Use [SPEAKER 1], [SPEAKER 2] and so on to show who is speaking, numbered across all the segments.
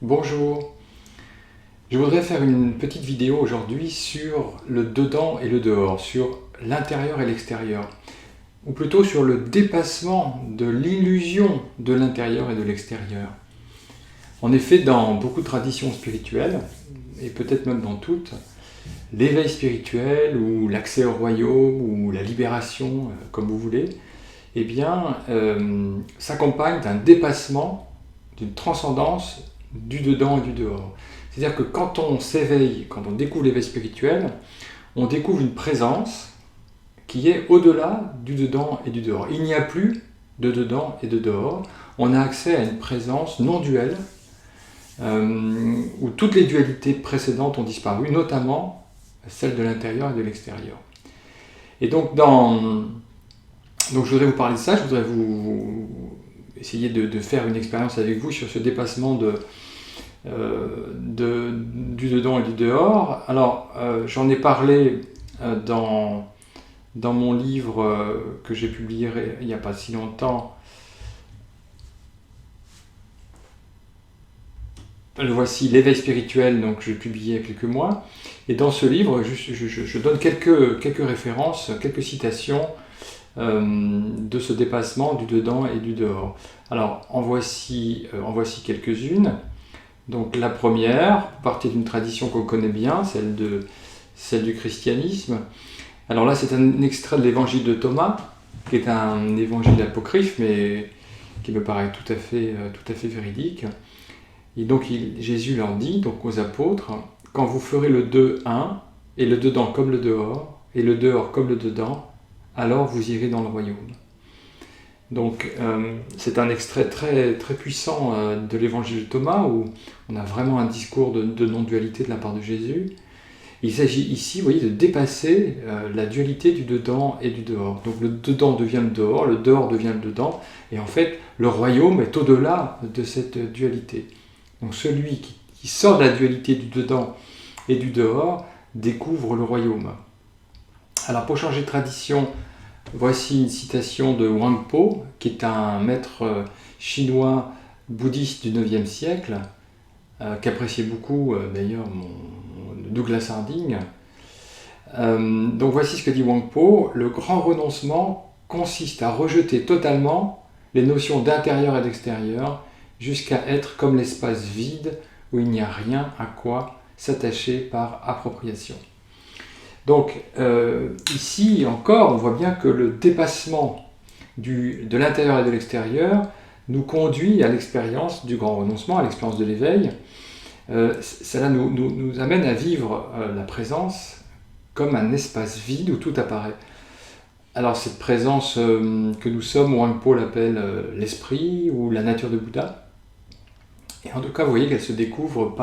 [SPEAKER 1] Bonjour, je voudrais faire une petite vidéo aujourd'hui sur le dedans et le dehors, sur l'intérieur et l'extérieur, ou plutôt sur le dépassement de l'illusion de l'intérieur et de l'extérieur. En effet, dans beaucoup de traditions spirituelles, et peut-être même dans toutes, l'éveil spirituel ou l'accès au royaume ou la libération, comme vous voulez, eh bien, s'accompagne d'un dépassement, d'une transcendance du dedans et du dehors. C'est-à-dire que quand on s'éveille, quand on découvre l'éveil spirituel, on découvre une présence qui est au-delà du dedans et du dehors. Il n'y a plus de dedans et de dehors. On a accès à une présence non duelle, où toutes les dualités précédentes ont disparu, notamment celle de l'intérieur et de l'extérieur. Et donc, je voudrais vous parler de ça, je voudrais vous essayer de faire une expérience avec vous sur ce dépassement du dedans et du dehors. Alors, j'en ai parlé dans mon livre que j'ai publié il n'y a pas si longtemps. Le voici, l'éveil spirituel, donc je l'ai publié il y a quelques mois. Et dans ce livre, je donne quelques références, quelques citations de ce dépassement du dedans et du dehors. Alors, en voici quelques-unes. Donc la première, partie d'une tradition qu'on connaît bien, celle du christianisme. Alors là, c'est un extrait de l'évangile de Thomas, qui est un évangile apocryphe, mais qui me paraît tout à fait véridique. Et donc Jésus leur dit, donc aux apôtres, « Quand vous ferez le deux un, et le dedans comme le dehors, et le dehors comme le dedans, alors vous irez dans le royaume. » Donc c'est un extrait très, très puissant de l'évangile de Thomas, où on a vraiment un discours de non-dualité de la part de Jésus. Il s'agit ici, vous voyez, de dépasser la dualité du dedans et du dehors. Donc le dedans devient le dehors devient le dedans, et en fait, le royaume est au-delà de cette dualité. Donc celui qui sort de la dualité du dedans et du dehors découvre le royaume. Alors pour changer de tradition, voici une citation de Huang Po, qui est un maître chinois bouddhiste du IXe siècle, qu'appréciait beaucoup d'ailleurs Douglas Harding. Donc voici ce que dit Huang Po: « Le grand renoncement consiste à rejeter totalement les notions d'intérieur et d'extérieur, jusqu'à être comme l'espace vide où il n'y a rien à quoi s'attacher par appropriation. » Donc ici encore, on voit bien que le dépassement de l'intérieur et de l'extérieur nous conduit à l'expérience du grand renoncement, à l'expérience de l'éveil. Cela nous amène à vivre la présence comme un espace vide où tout apparaît. Alors cette présence que nous sommes, Huang Po l'appelle l'esprit ou la nature de Bouddha. Et en tout cas, vous voyez qu'elle se découvre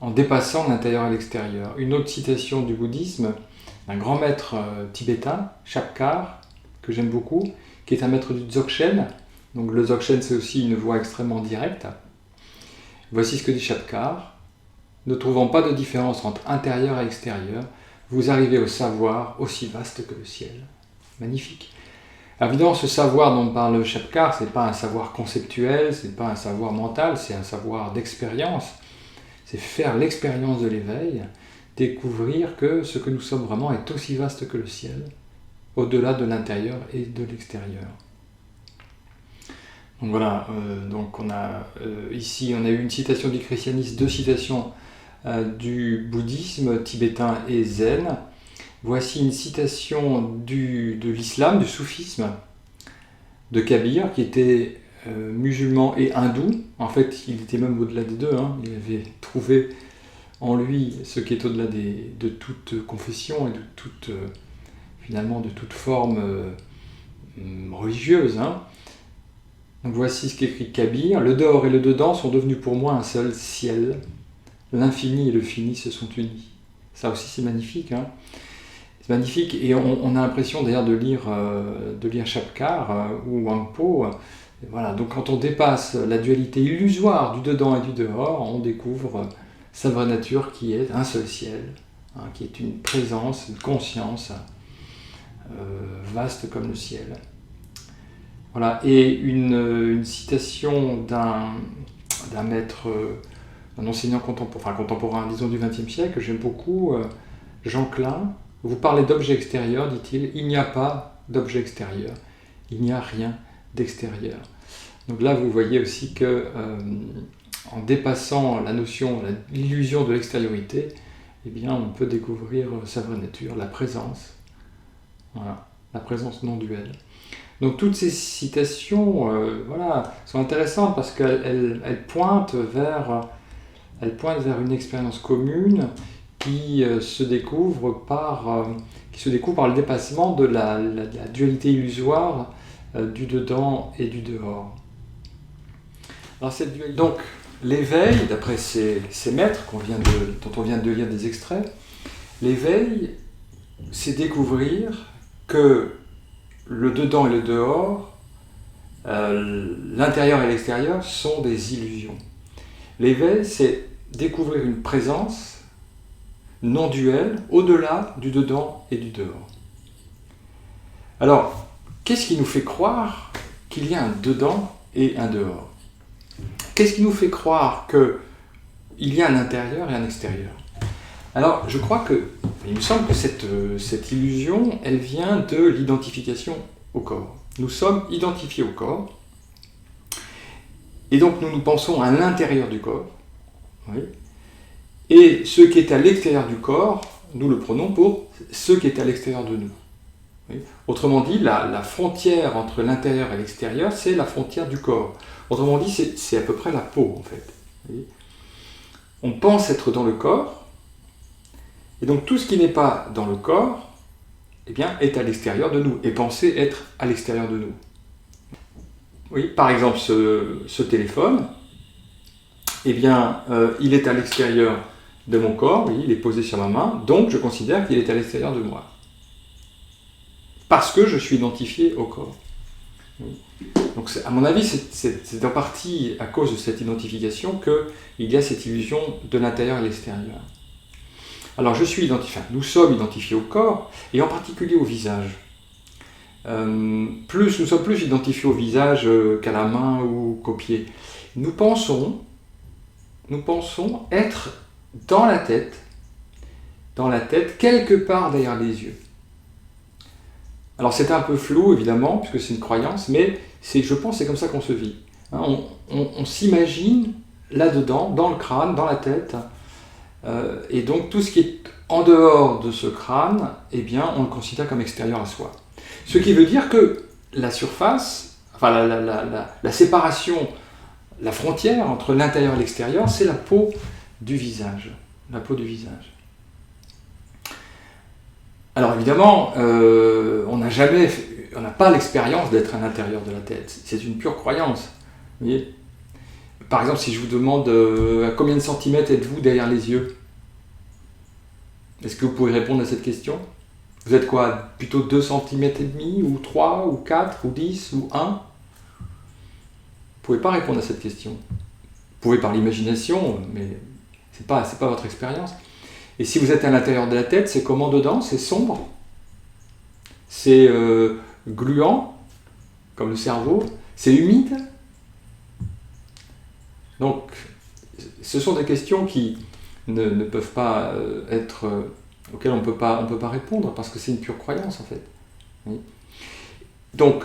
[SPEAKER 1] en dépassant l'intérieur et l'extérieur. Une autre citation du bouddhisme, d'un grand maître tibétain, Chapkar, que j'aime beaucoup, qui est un maître du Dzogchen. Donc le Dzogchen, c'est aussi une voie extrêmement directe. Voici ce que dit Chapkar: « Ne trouvant pas de différence entre intérieur et extérieur, vous arrivez au savoir aussi vaste que le ciel. » Magnifique. Alors évidemment, ce savoir dont parle Chapkar, ce n'est pas un savoir conceptuel, ce n'est pas un savoir mental, c'est un savoir d'expérience. C'est faire l'expérience de l'éveil, découvrir que ce que nous sommes vraiment est aussi vaste que le ciel, au-delà de l'intérieur et de l'extérieur. Donc voilà, ici on a eu une citation du christianisme, deux citations du bouddhisme tibétain et zen. Voici une citation de l'islam, du soufisme, de Kabir, qui était musulman et hindou. En fait, il était même au-delà des deux. Il avait trouvé en lui ce qui est au-delà de toute confession et de toute forme religieuse. Donc voici ce qu'écrit Kabir: « Le dehors et le dedans sont devenus pour moi un seul ciel. L'infini et le fini se sont unis. » Ça aussi c'est magnifique. C'est magnifique, et on a l'impression d'ailleurs de lire Chapkar ou Huang Po. Voilà, donc quand on dépasse la dualité illusoire du dedans et du dehors, on découvre sa vraie nature qui est un seul ciel, qui est une présence, une conscience vaste comme le ciel. Voilà, et une citation d'un maître, un enseignant contemporain, disons du XXe siècle, que j'aime beaucoup, Jean Klein. Vous parlez d'objets extérieurs, dit-il, il n'y a pas d'objet extérieur, il n'y a rien d'extérieur. Donc là, vous voyez aussi que en dépassant la notion, l'illusion de l'extériorité, eh bien, on peut découvrir sa vraie nature, la présence, voilà, la présence non duelle. Donc toutes ces citations, voilà, sont intéressantes parce qu'elles pointent vers une expérience commune qui se découvre par le dépassement de la dualité illusoire du dedans et du dehors. Alors, donc, l'éveil, d'après ces maîtres dont on vient de lire des extraits, l'éveil, c'est découvrir que le dedans et le dehors, l'intérieur et l'extérieur sont des illusions. L'éveil, c'est découvrir une présence non duelle au-delà du dedans et du dehors. Alors, qu'est-ce qui nous fait croire qu'il y a un dedans et un dehors? Qu'est-ce qui nous fait croire qu'il y a un intérieur et un extérieur? Alors, je crois il me semble que cette illusion, elle vient de l'identification au corps. Nous sommes identifiés au corps, et donc nous pensons à l'intérieur du corps, oui, et ce qui est à l'extérieur du corps, nous le prenons pour ce qui est à l'extérieur de nous. Oui. Autrement dit, la frontière entre l'intérieur et l'extérieur, c'est la frontière du corps. Autrement dit, c'est à peu près la peau, en fait. Oui. On pense être dans le corps, et donc tout ce qui n'est pas dans le corps, eh bien, est à l'extérieur de nous, est pensé être à l'extérieur de nous. Oui, par exemple, ce téléphone, eh bien, il est à l'extérieur de mon corps, oui, il est posé sur ma main, donc je considère qu'il est à l'extérieur de moi. Parce que je suis identifié au corps. Oui. Donc, à mon avis, c'est en partie à cause de cette identification qu'il y a cette illusion de l'intérieur et l'extérieur. Alors, nous sommes identifiés au corps, et en particulier au visage. Nous sommes plus identifiés au visage qu'à la main ou qu'au pied. Nous pensons être dans la tête, quelque part derrière les yeux. Alors c'est un peu flou évidemment, puisque c'est une croyance, mais je pense que c'est comme ça qu'on se vit. On s'imagine là-dedans, dans le crâne, dans la tête, et donc tout ce qui est en dehors de ce crâne, eh bien on le considère comme extérieur à soi. Ce qui veut dire que la surface, enfin la séparation, la frontière entre l'intérieur et l'extérieur, c'est la peau du visage. La peau du visage. Alors évidemment, on n'a pas l'expérience d'être à l'intérieur de la tête. C'est une pure croyance. Vous voyez ? Par exemple, si je vous demande à combien de centimètres êtes-vous derrière les yeux? Est-ce que vous pouvez répondre à cette question? Vous êtes quoi? Plutôt 2 cm et demi, ou 3, ou 4, ou 10, ou 1? Vous ne pouvez pas répondre à cette question. Vous pouvez par l'imagination, mais c'est pas votre expérience. Et si vous êtes à l'intérieur de la tête, c'est comment dedans? C'est sombre? C'est gluant, comme le cerveau? C'est humide? Donc, ce sont des questions qui ne peuvent pas être... auxquelles on ne peut pas répondre, parce que c'est une pure croyance, en fait. Oui. Donc,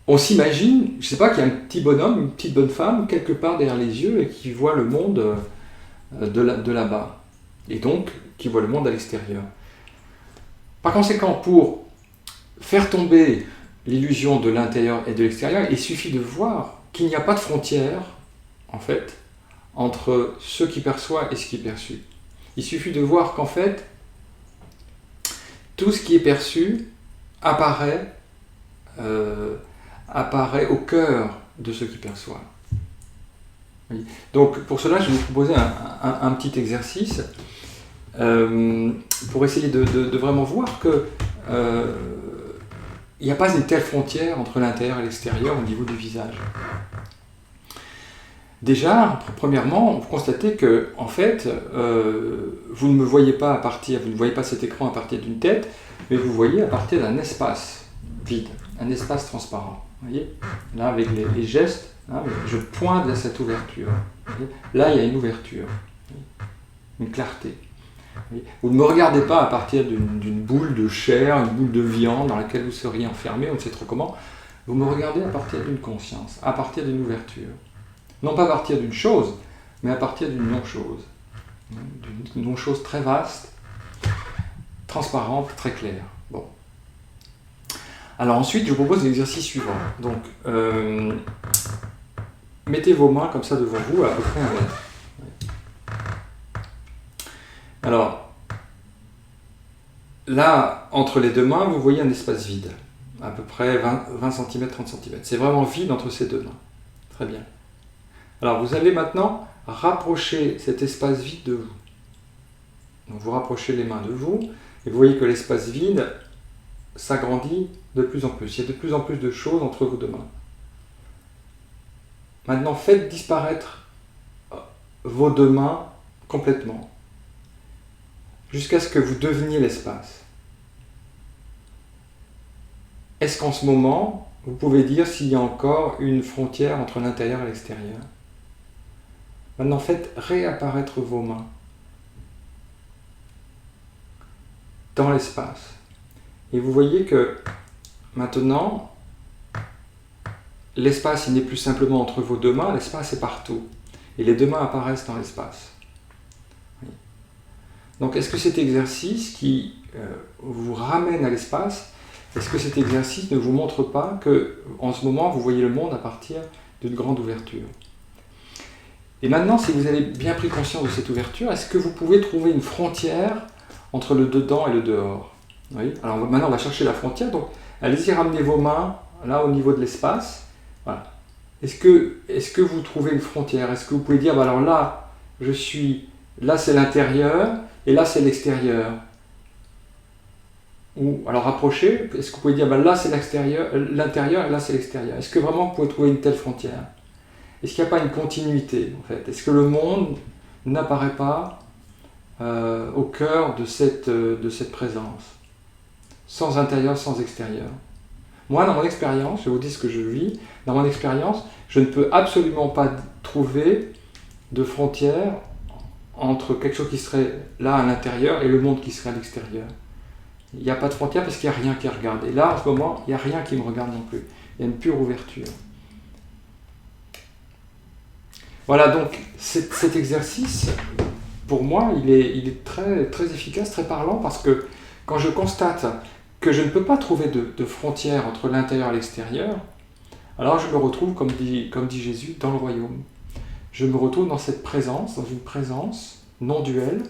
[SPEAKER 1] on s'imagine, je ne sais pas, qu'il y a un petit bonhomme, une petite bonne femme, quelque part derrière les yeux, et qui voit le monde de là-bas. Et donc, qui voit le monde à l'extérieur. Par conséquent, pour faire tomber l'illusion de l'intérieur et de l'extérieur, il suffit de voir qu'il n'y a pas de frontière, en fait, entre ce qui perçoit et ce qui est perçu. Il suffit de voir qu'en fait, tout ce qui est perçu apparaît au cœur de ce qui perçoit. Oui. Donc pour cela, je vais vous proposer un petit exercice pour essayer de vraiment voir que il n'y a pas une telle frontière entre l'intérieur et l'extérieur au niveau du visage. Déjà, premièrement, vous constatez que, en fait, vous ne me voyez pas vous ne voyez pas cet écran à partir d'une tête, mais vous voyez à partir d'un espace. vide, un espace transparent. Vous voyez? Là, avec les gestes, hein, je pointe vers cette ouverture. Là, il y a une ouverture, une clarté. Vous ne me regardez pas à partir d'une boule de chair, une boule de viande dans laquelle vous seriez enfermé, on ne sait trop comment. Vous me regardez à partir d'une conscience, à partir d'une ouverture. Non pas à partir d'une chose, mais à partir d'une non-chose. D'une non-chose très vaste, transparente, très claire. Bon. Alors ensuite, je vous propose l'exercice suivant. Donc, mettez vos mains comme ça devant vous, à peu près 1 mètre. Alors, là, entre les 2 mains, vous voyez un espace vide, à peu près 20 cm, 30 cm. C'est vraiment vide entre ces 2 mains. Très bien. Alors, vous allez maintenant rapprocher cet espace vide de vous. Donc, vous rapprochez les mains de vous, et vous voyez que l'espace vide s'agrandit de plus en plus. Il y a de plus en plus de choses entre vos 2 mains. Maintenant, faites disparaître vos 2 mains complètement, jusqu'à ce que vous deveniez l'espace. Est-ce qu'en ce moment, vous pouvez dire s'il y a encore une frontière entre l'intérieur et l'extérieur? Maintenant, faites réapparaître vos mains dans l'espace. Et vous voyez que maintenant, l'espace, il n'est plus simplement entre vos 2 mains, l'espace est partout. Et les 2 mains apparaissent dans l'espace. Donc, est-ce que cet exercice qui vous ramène à l'espace, est-ce que cet exercice ne vous montre pas que, en ce moment, vous voyez le monde à partir d'une grande ouverture? Et maintenant, si vous avez bien pris conscience de cette ouverture, est-ce que vous pouvez trouver une frontière entre le dedans et le dehors? Oui. Alors maintenant, on va chercher la frontière. Donc, allez-y, ramenez vos mains là au niveau de l'espace. Voilà. Est-ce que vous trouvez une frontière? Est-ce que vous pouvez dire, bah alors là, là c'est l'intérieur et là c'est l'extérieur? Ou alors rapprochez. Est-ce que vous pouvez dire, bah là c'est l'intérieur et là c'est l'extérieur? Est-ce que vraiment vous pouvez trouver une telle frontière? Est-ce qu'il n'y a pas une continuité en fait? Est-ce que le monde n'apparaît pas au cœur de cette présence? Sans intérieur, sans extérieur. Moi, dans mon expérience, je vous dis ce que je vis, dans mon expérience, je ne peux absolument pas trouver de frontière entre quelque chose qui serait là à l'intérieur et le monde qui serait à l'extérieur. Il n'y a pas de frontière parce qu'il n'y a rien qui regarde. Et là, en ce moment, il n'y a rien qui me regarde non plus. Il y a une pure ouverture. Voilà, donc cet exercice, pour moi, il est très, très efficace, très parlant, parce que quand je constate que je ne peux pas trouver de frontière entre l'intérieur et l'extérieur, alors je me retrouve, comme dit Jésus, dans le royaume. Je me retrouve dans cette présence, dans une présence non duelle,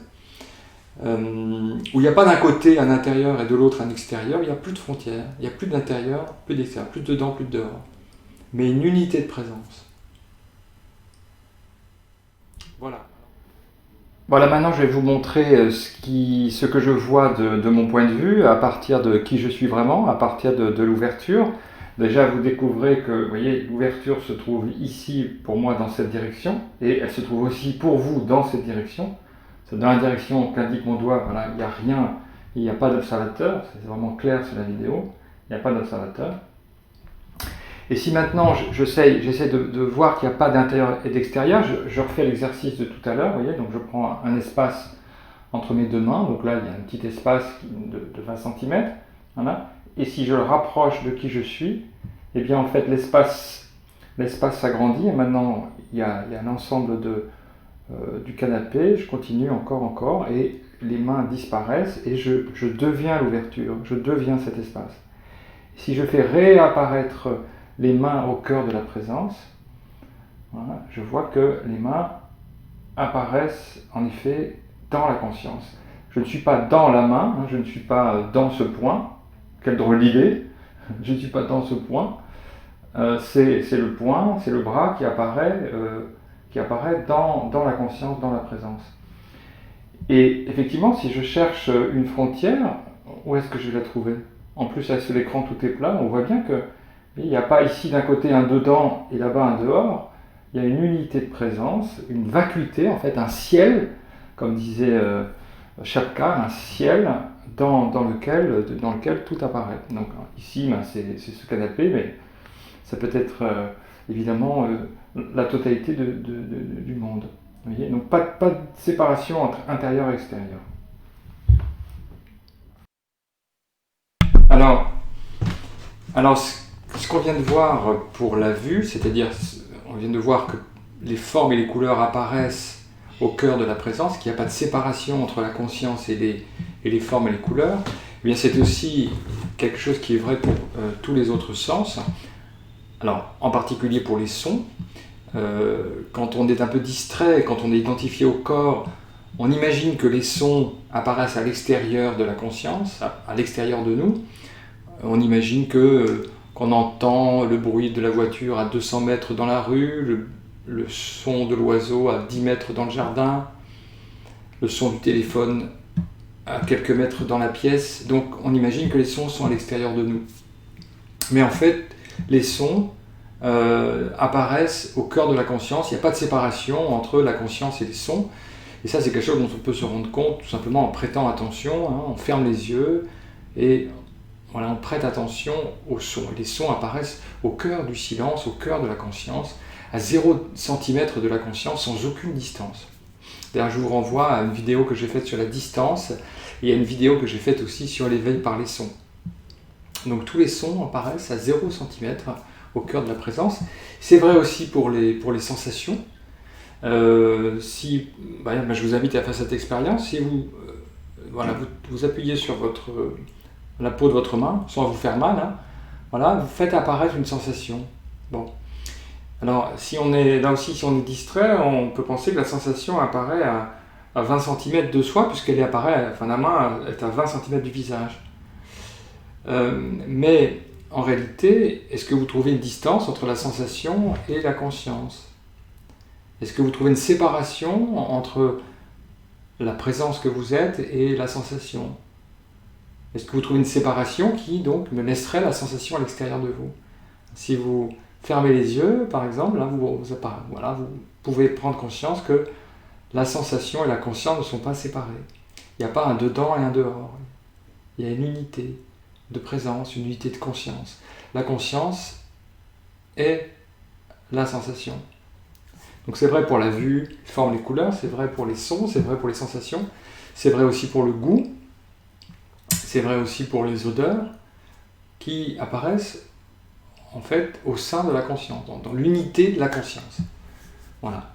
[SPEAKER 1] où il n'y a pas d'un côté un intérieur et de l'autre un extérieur, il n'y a plus de frontières, il n'y a plus d'intérieur, plus d'extérieur, plus de dedans, plus de dehors, mais une unité de présence. Voilà. Voilà, maintenant je vais vous montrer ce que je vois de mon point de vue, à partir de qui je suis vraiment, à partir de l'ouverture. Déjà, vous découvrez que, vous voyez, l'ouverture se trouve ici, pour moi, dans cette direction, et elle se trouve aussi pour vous dans cette direction. C'est dans la direction qu'indique mon doigt, voilà, il n'y a rien, il n'y a pas d'observateur, c'est vraiment clair sur la vidéo, il n'y a pas d'observateur. Et si maintenant j'essaie de voir qu'il n'y a pas d'intérieur et d'extérieur, je refais l'exercice de tout à l'heure, vous voyez, donc je prends un espace entre mes 2 mains, donc là il y a un petit espace de 20 cm, voilà. Et si je le rapproche de qui je suis, eh bien en fait l'espace s'agrandit, et maintenant il y a un ensemble du canapé, je continue encore, et les mains disparaissent, et je deviens l'ouverture, je deviens cet espace. Si je fais réapparaître les mains au cœur de la présence, voilà, je vois que les mains apparaissent en effet dans la conscience. Je ne suis pas dans la main, je ne suis pas dans ce point, quelle drôle d'idée, je ne suis pas dans ce point, c'est le point, c'est le bras qui apparaît dans la conscience, dans la présence. Et effectivement, si je cherche une frontière, où est-ce que je vais la trouver? En plus, là, sur l'écran, tout est plat, on voit bien que il n'y a pas ici d'un côté un dedans et là-bas un dehors, il y a une unité de présence, une vacuité, en fait, un ciel, comme disait Chapka, un ciel dans lequel tout apparaît. Donc ici, ben, c'est ce canapé, mais ça peut être évidemment la totalité du monde. Vous voyez, donc pas de séparation entre intérieur et extérieur. Alors ce qu'on vient de voir pour la vue, c'est-à-dire on vient de voir que les formes et les couleurs apparaissent au cœur de la présence, qu'il n'y a pas de séparation entre la conscience et les formes et les couleurs, eh bien c'est aussi quelque chose qui est vrai pour tous les autres sens. Alors, en particulier pour les sons, quand on est un peu distrait, quand on est identifié au corps, on imagine que les sons apparaissent à l'extérieur de la conscience, à l'extérieur de nous. On imagine qu'on entend le bruit de la voiture à 200 mètres dans la rue, le son de l'oiseau à 10 mètres dans le jardin, le son du téléphone à quelques mètres dans la pièce. Donc on imagine que les sons sont à l'extérieur de nous. Mais en fait, les sons apparaissent au cœur de la conscience. Il n'y a pas de séparation entre la conscience et les sons. Et ça, c'est quelque chose dont on peut se rendre compte tout simplement en prêtant attention. Hein. On ferme les yeux et voilà, on prête attention aux sons. Et les sons apparaissent au cœur du silence, au cœur de la conscience, à 0 cm de la conscience, sans aucune distance. D'ailleurs, je vous renvoie à une vidéo que j'ai faite sur la distance et à une vidéo que j'ai faite aussi sur l'éveil par les sons. Donc tous les sons apparaissent à 0 cm au cœur de la présence. C'est vrai aussi pour les sensations. Je vous invite à faire cette expérience. Si vous appuyez sur la peau de votre main, sans vous faire mal, hein, voilà, vous faites apparaître une sensation. Bon. Alors, si on est distrait, on peut penser que la sensation apparaît à 20 cm de soi, puisqu'elle apparaît, enfin la main est à 20 cm du visage. Mais en réalité, est-ce que vous trouvez une distance entre la sensation et la conscience? Est-ce que vous trouvez une séparation entre la présence que vous êtes et la sensation? Est-ce que vous trouvez une séparation qui donc me laisserait la sensation à l'extérieur de vous? Si vous fermez les yeux, par exemple, là, vous pouvez prendre conscience que la sensation et la conscience ne sont pas séparées. Il n'y a pas un dedans et un dehors. Il y a une unité de présence, une unité de conscience. La conscience est la sensation. Donc c'est vrai pour la vue, les formes, les couleurs, c'est vrai pour les sons, c'est vrai pour les sensations, c'est vrai aussi pour le goût, c'est vrai aussi pour les odeurs qui apparaissent en fait au sein de la conscience, dans l'unité de la conscience. Voilà.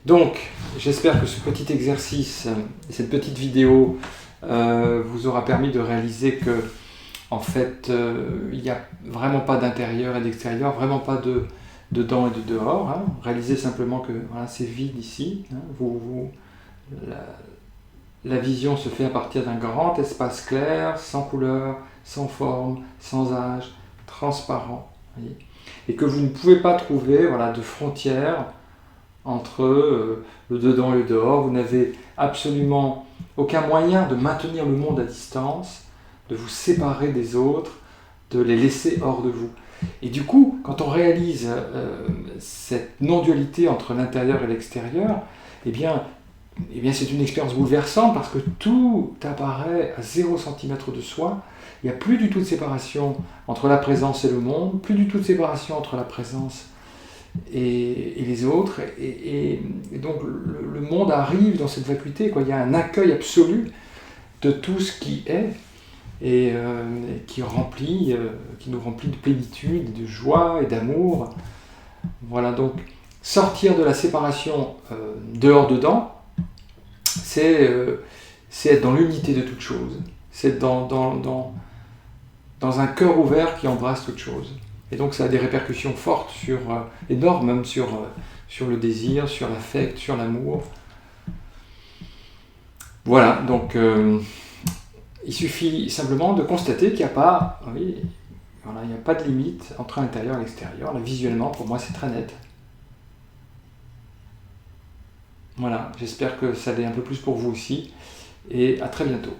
[SPEAKER 1] Donc, j'espère que ce petit exercice, cette petite vidéo vous aura permis de réaliser que en fait, il n'y a vraiment pas d'intérieur et d'extérieur, vraiment pas de dedans et de dehors. Hein. Réalisez simplement que voilà, c'est vide ici. Hein. La vision se fait à partir d'un grand espace clair, sans couleur, sans forme, sans âge, transparent. Voyez. Et que vous ne pouvez pas trouver de frontières entre le dedans et le dehors. Vous n'avez absolument aucun moyen de maintenir le monde à distance, de vous séparer des autres, de les laisser hors de vous. Et du coup, quand on réalise cette non-dualité entre l'intérieur et l'extérieur, eh bien c'est une expérience bouleversante parce que tout apparaît à 0 cm de soi. Il n'y a plus du tout de séparation entre la présence et le monde, plus du tout de séparation entre la présence et les autres. Et donc le monde arrive dans cette vacuité, quoi. Il y a un accueil absolu de tout ce qui est et qui nous remplit de plénitude, de joie et d'amour. Voilà, donc sortir de la séparation dehors-dedans, c'est être dans l'unité de toute chose. C'est être dans un cœur ouvert qui embrasse toute chose. Et donc ça a des répercussions fortes, énormes même, sur le désir, sur l'affect, sur l'amour. Voilà, donc il suffit simplement de constater qu'il n'y a pas, il n'y a pas de limite entre l'intérieur et l'extérieur. Là, visuellement, pour moi, c'est très net. Voilà, j'espère que ça l'est un peu plus pour vous aussi, et à très bientôt.